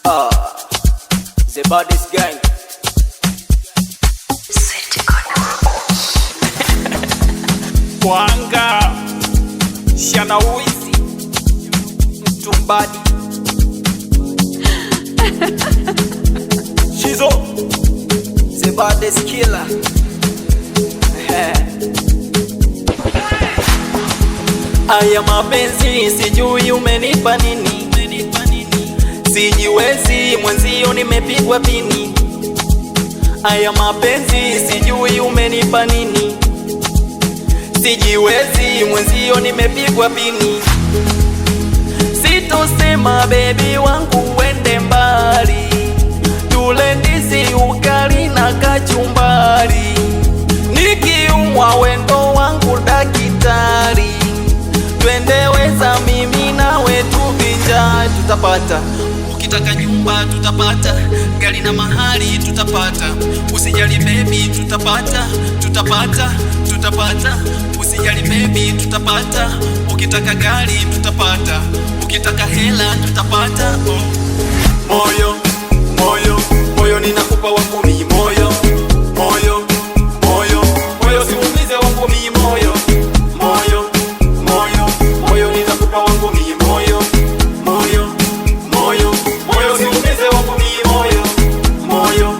The baddest gang. Wanga Shana Wizi Mtumbadi Shizo The baddest killer. Aya mapenzi sijui umenipa nini, sijiwezi mwenzio nimepigwa pini. Aya mapenzi sijui umenipa nini, sijiwezi mwenzio nimepigwa pini. Sitosema baby wangu wende mbali, tule ndizi ugali na kachumbari. Nikiumwa wendo wangu dakitari, twende weza mimi nawe tuvinja. Tutapata ukitaka nyumba, tutapata gari na mahali, tutapata. Usijali baby, tutapata, tutapata, tutapata. Usijali baby, tutapata. Ukitaka gari, tutapata. Ukitaka hela, tutapata. Moyo, moyo, moyo ninakupa wangu mimi. Moyo, moyo, moyo, moyo siumize wangu mimi. Moyo, moyo, moyo, moyo ninakupa wangu mimi. Moyo, moyo, moyo, moyo siumize wangu mimi. Moyo, moyo,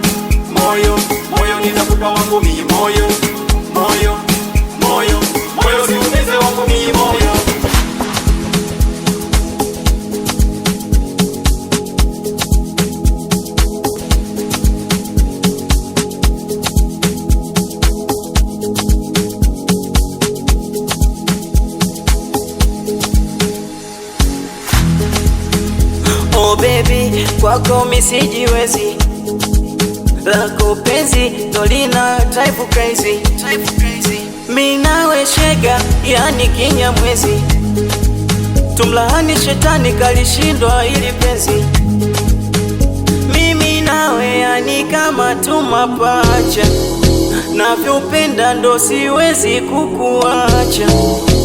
moyo, moyo ninakupa wangu mimi. Moyo, moyo, moyo, moyo siumize wangu mimi. Moyo. Oh baby, kwako mimi sijiwezi, lako penzi dolina type crazy. Mimi nawe shega, yani kinyamwezi, tumlaani shetani kalishindwa ili penzi. Mimi nawe yani kama tumapacha, navyopenda ndo siwezi kukuacha.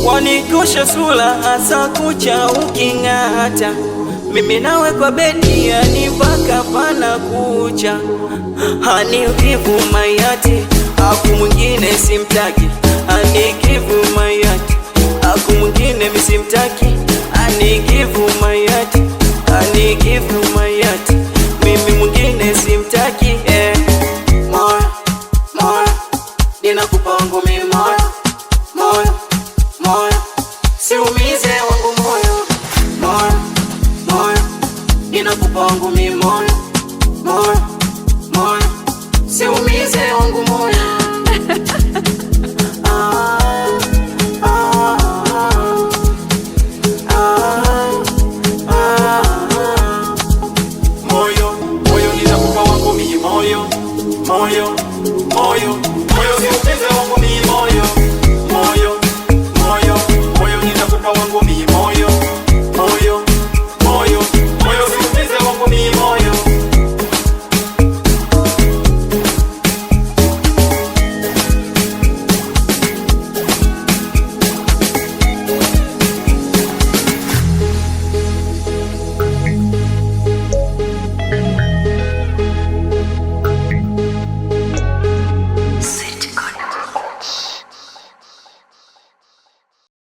Wanikosha sura hasa kucha ukingata, mimi nawe kwa bedi yani mpaka pana kucha. Hani give mayati, aku mwingine simtaki. Hani give mayati, aku mwingine misimtaki. Hani give mayati, hani give mayati, mimi mwingine simtaki. Moyo, moyo, ninakupa wangu mimi. Moyo, moyo, moyo, siumize wangu moyo. Moyo, moyo, ninakupa wangu mimi. Moyo, moyo, moyo, siumize wangu moyo.